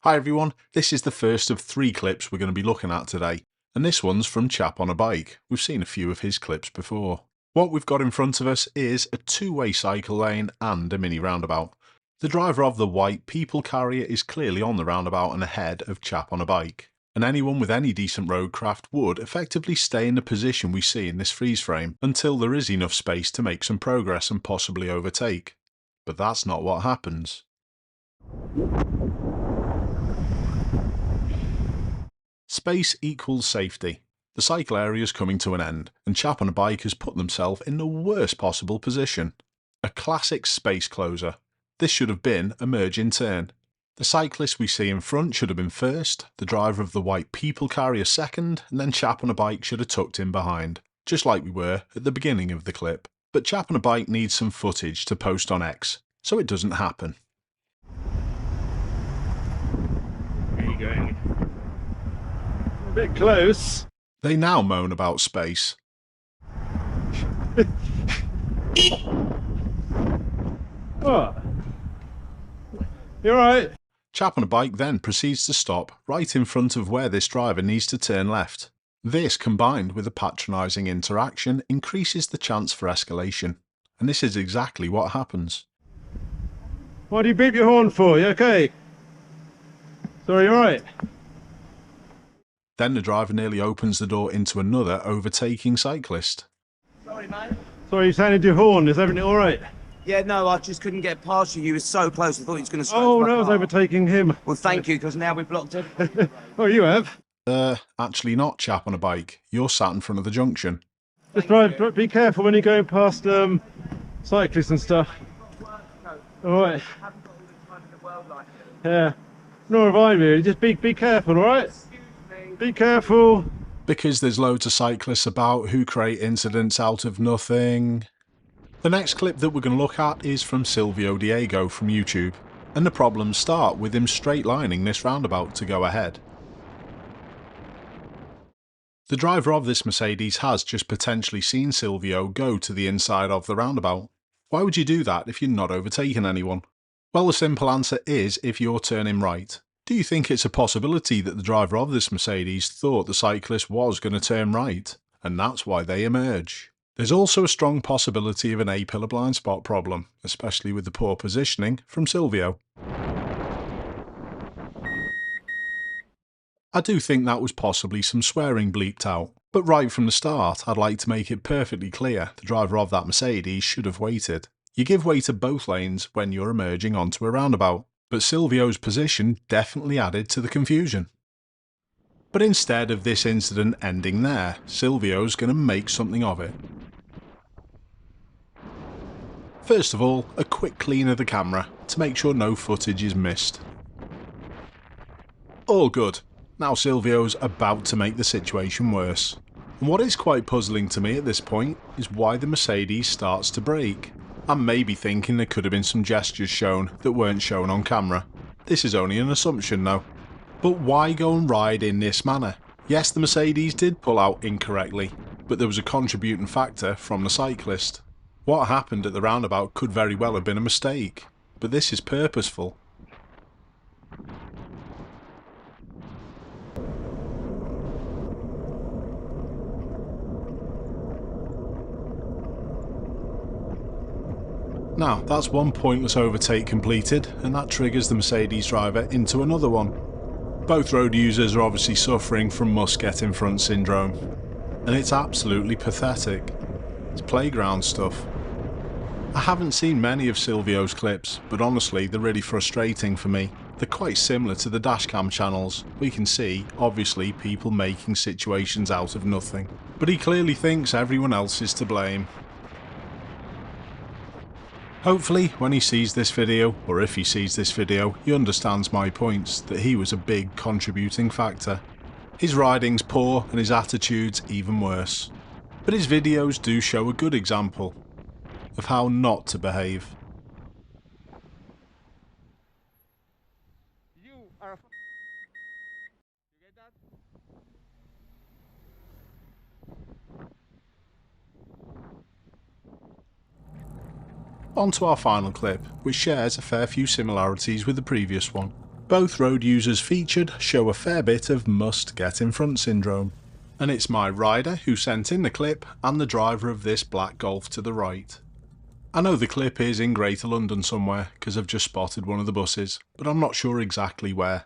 Hi everyone, this is the first of 3 clips we're going to be looking at today, and this one's from Chap on a Bike. We've seen a few of his clips before. What we've got in front of us is a 2-way cycle lane and a mini roundabout. The driver of the white people carrier is clearly on the roundabout and ahead of Chap on a Bike, and anyone with any decent roadcraft would effectively stay in the position we see in this freeze frame until there is enough space to make some progress and possibly overtake. But that's not what happens. Space equals safety. The cycle area is coming to an end, and Chap on a Bike has put themselves in the worst possible position. A classic space closer. This should have been a merge in turn. The cyclist we see in front should have been first, the driver of the white people carrier second, and then Chap on a Bike should have tucked in behind, just like we were at the beginning of the clip. But Chap on a Bike needs some footage to post on X, so it doesn't happen. Where are you going? A bit close. They now moan about space. What? You alright? Chap on a Bike then proceeds to stop right in front of where this driver needs to turn left. This, combined with a patronising interaction, increases the chance for escalation. And this is exactly what happens. Why do you beep your horn for? You okay? Sorry, you alright? Then the driver nearly opens the door into another overtaking cyclist. Sorry, mate. Sorry, you sounded your horn. Is everything alright? Yeah, no, I just couldn't get past you. You were so close, I thought he was going to scratch Oh, my no, I was car. overtaking him. Well, thank you, because now we've blocked everything. Oh, you have? Actually not, Chap on a Bike. You're sat in front of the junction. Just be careful when you're going past cyclists and stuff. Alright. Yeah. Nor have I really. Just be careful, alright? Be careful. Because there's loads of cyclists about who create incidents out of nothing. The next clip that we're going to look at is from Silvio Diego from YouTube, and the problems start with him straight lining this roundabout to go ahead. The driver of this Mercedes has just potentially seen Silvio go to the inside of the roundabout. Why would you do that if you're not overtaking anyone? Well, the simple answer is if you're turning right. Do you think it's a possibility that the driver of this Mercedes thought the cyclist was going to turn right, and that's why they emerge? There's also a strong possibility of an A-pillar blind spot problem, especially with the poor positioning from Silvio. I do think that was possibly some swearing bleeped out, but right from the start I'd like to make it perfectly clear the driver of that Mercedes should have waited. You give way to both lanes when you're emerging onto a roundabout, but Silvio's position definitely added to the confusion. But instead of this incident ending there, Silvio's going to make something of it. First of all, a quick clean of the camera to make sure no footage is missed. All good. Now Silvio's about to make the situation worse. And what is quite puzzling to me at this point is why the Mercedes starts to brake. I'm maybe thinking there could have been some gestures shown that weren't shown on camera. This is only an assumption though. But why go and ride in this manner? Yes, the Mercedes did pull out incorrectly, but there was a contributing factor from the cyclist. What happened at the roundabout could very well have been a mistake, but this is purposeful. Now, that's one pointless overtake completed, and that triggers the Mercedes driver into another one. Both road users are obviously suffering from must get in front syndrome, and it's absolutely pathetic. It's playground stuff. I haven't seen many of Silvio's clips, but honestly they're really frustrating for me. They're quite similar to the dashcam channels. We can see, obviously, people making situations out of nothing. But he clearly thinks everyone else is to blame. Hopefully, when he sees this video, or if he sees this video, he understands my points, that he was a big contributing factor. His riding's poor and his attitude's even worse. But his videos do show a good example of how not to behave. You are You get that? On to our final clip, which shares a fair few similarities with the previous one. Both road users featured show a fair bit of must get in front syndrome. And it's my rider who sent in the clip and the driver of this black Golf to the right. I know the clip is in Greater London somewhere because I've just spotted one of the buses, but I'm not sure exactly where.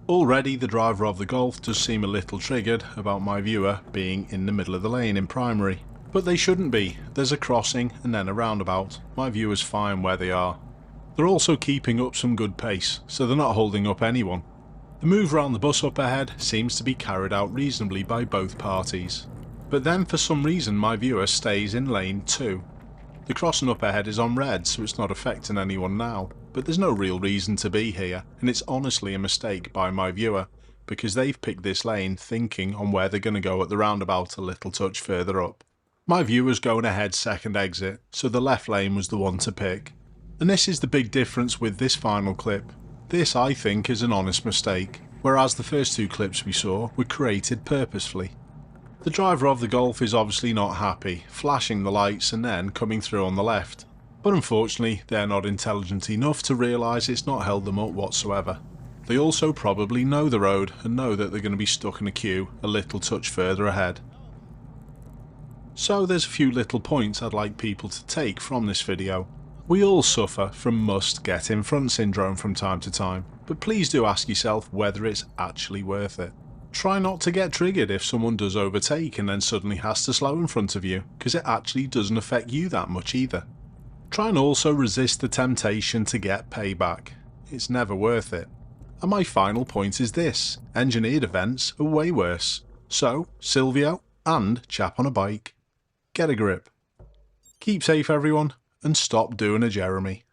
Already the driver of the Golf does seem a little triggered about my viewer being in the middle of the lane in primary. But they shouldn't be. There's a crossing and then a roundabout. My viewer's fine where they are. They're also keeping up some good pace, so they're not holding up anyone. The move around the bus up ahead seems to be carried out reasonably by both parties. But then for some reason my viewer stays in lane 2. The crossing up ahead is on red, so it's not affecting anyone now, but there's no real reason to be here, and it's honestly a mistake by my viewer, because they've picked this lane thinking on where they're going to go at the roundabout a little touch further up. My viewer's going ahead second exit, so the left lane was the one to pick. And this is the big difference with this final clip. This, I think, is an honest mistake, whereas the first two clips we saw were created purposefully. The driver of the Golf is obviously not happy, flashing the lights and then coming through on the left. But unfortunately, they're not intelligent enough to realise it's not held them up whatsoever. They also probably know the road and know that they're going to be stuck in a queue a little touch further ahead. So there's a few little points I'd like people to take from this video. We all suffer from must get in front syndrome from time to time, but please do ask yourself whether it's actually worth it. Try not to get triggered if someone does overtake and then suddenly has to slow in front of you, because it actually doesn't affect you that much either. Try and also resist the temptation to get payback. It's never worth it. And my final point is this: engineered events are way worse. So, Silvio and chap on a bike, get a grip. Keep safe everyone, and stop doing a Jeremy.